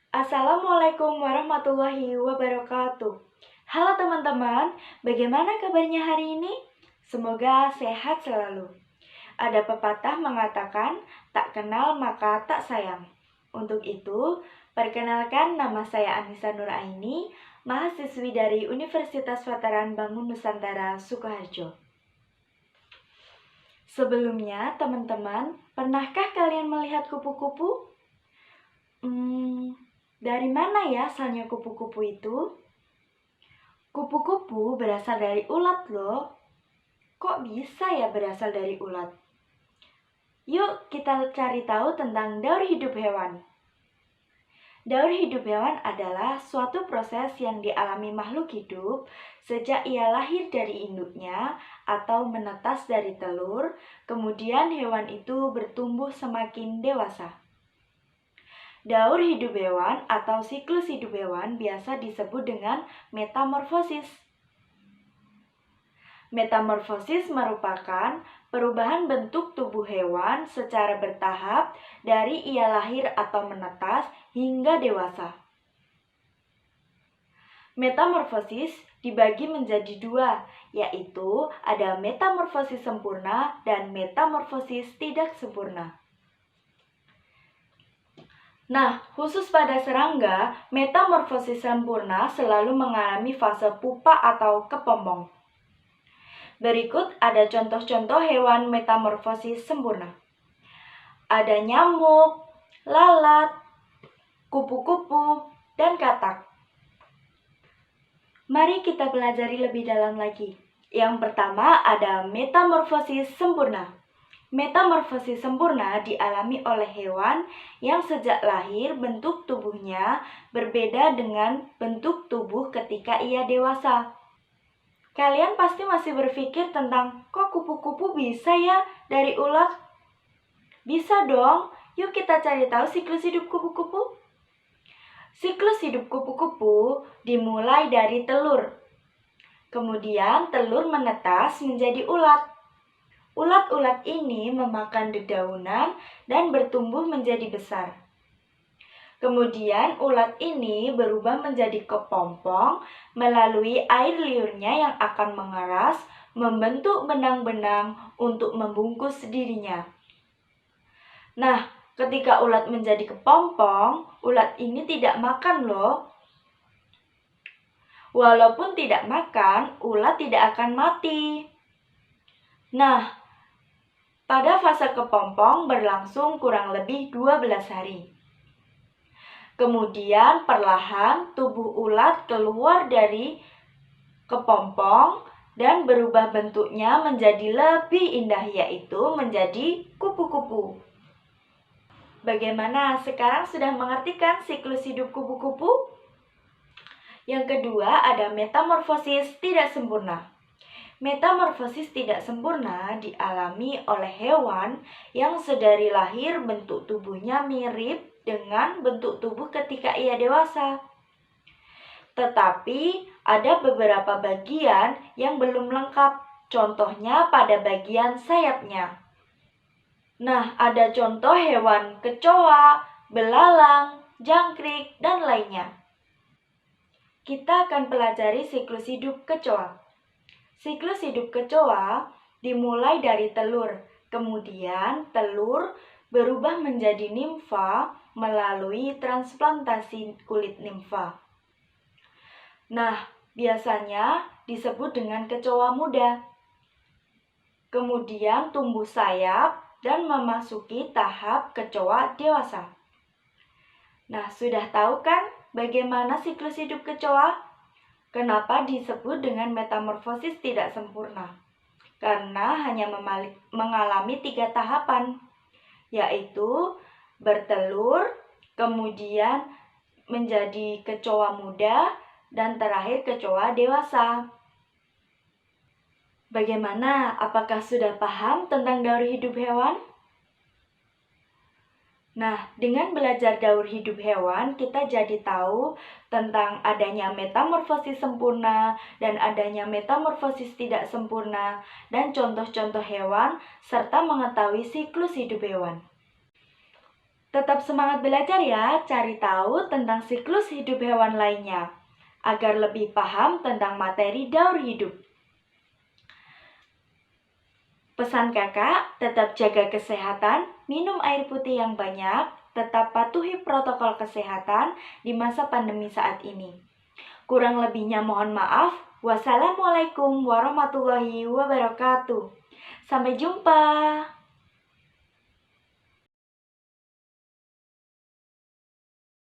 Assalamualaikum warahmatullahi wabarakatuh. Halo teman-teman, bagaimana kabarnya hari ini? Semoga sehat selalu. Ada pepatah mengatakan, tak kenal maka tak sayang. Untuk itu, perkenalkan nama saya Anissa Nuraini, mahasiswi dari Universitas Veteran Bangun Nusantara Sukoharjo. Sebelumnya, teman-teman, pernahkah kalian melihat kupu-kupu? Dari mana ya asalnya kupu-kupu itu? Kupu-kupu berasal dari ulat loh. Kok bisa ya berasal dari ulat? Yuk kita cari tahu tentang daur hidup hewan. Daur hidup hewan adalah suatu proses yang dialami makhluk hidup sejak ia lahir dari induknya atau menetas dari telur, kemudian hewan itu bertumbuh semakin dewasa. Daur hidup hewan atau siklus hidup hewan biasa disebut dengan metamorfosis. Metamorfosis merupakan perubahan bentuk tubuh hewan secara bertahap dari ia lahir atau menetas hingga dewasa. Metamorfosis dibagi menjadi dua, yaitu ada metamorfosis sempurna dan metamorfosis tidak sempurna. Nah, khusus pada serangga, metamorfosis sempurna selalu mengalami fase pupa atau kepompong. Berikut ada contoh-contoh hewan metamorfosis sempurna. Ada nyamuk, lalat, kupu-kupu, dan katak. Mari kita pelajari lebih dalam lagi. Yang pertama ada metamorfosis sempurna. Metamorfosis sempurna dialami oleh hewan yang sejak lahir bentuk tubuhnya berbeda dengan bentuk tubuh ketika ia dewasa. Kalian pasti masih berpikir tentang kok kupu-kupu bisa ya dari ulat? Bisa dong, yuk kita cari tahu siklus hidup kupu-kupu. Siklus hidup kupu-kupu dimulai dari telur. Kemudian telur menetas menjadi ulat. Ulat-ulat ini memakan dedaunan dan bertumbuh menjadi besar. Kemudian ulat ini berubah menjadi kepompong melalui air liurnya yang akan mengeras, membentuk benang-benang untuk membungkus dirinya. Nah, ketika ulat menjadi kepompong, ulat ini tidak makan loh. Walaupun tidak makan, ulat tidak akan mati. Nah, pada fase kepompong berlangsung kurang lebih 12 hari. Kemudian perlahan tubuh ulat keluar dari kepompong dan berubah bentuknya menjadi lebih indah, yaitu menjadi kupu-kupu. Bagaimana? Sekarang sudah mengerti kan siklus hidup kupu-kupu? Yang kedua ada metamorfosis tidak sempurna. Metamorfosis tidak sempurna dialami oleh hewan yang sedari lahir bentuk tubuhnya mirip dengan bentuk tubuh ketika ia dewasa. Tetapi ada beberapa bagian yang belum lengkap, contohnya pada bagian sayapnya. Nah, ada contoh hewan kecoa, belalang, jangkrik, dan lainnya. Kita akan pelajari siklus hidup kecoa. Siklus hidup kecoa dimulai dari telur, kemudian telur berubah menjadi nimfa melalui transplantasi kulit nimfa. Nah, biasanya disebut dengan kecoa muda. Kemudian tumbuh sayap dan memasuki tahap kecoa dewasa. Nah, sudah tahu kan bagaimana siklus hidup kecoa? Kenapa disebut dengan metamorfosis tidak sempurna? Karena hanya mengalami 3 tahapan, yaitu bertelur, kemudian menjadi kecoa muda, dan terakhir kecoa dewasa. Bagaimana? Apakah sudah paham tentang daur hidup hewan? Nah, dengan belajar daur hidup hewan, kita jadi tahu tentang adanya metamorfosis sempurna dan adanya metamorfosis tidak sempurna, dan contoh-contoh hewan, serta mengetahui siklus hidup hewan. Tetap semangat belajar ya, cari tahu tentang siklus hidup hewan lainnya, agar lebih paham tentang materi daur hidup. Pesan kakak, tetap jaga kesehatan, minum air putih yang banyak, tetap patuhi protokol kesehatan di masa pandemi saat ini. Kurang lebihnya mohon maaf. Wassalamualaikum warahmatullahi wabarakatuh. Sampai jumpa.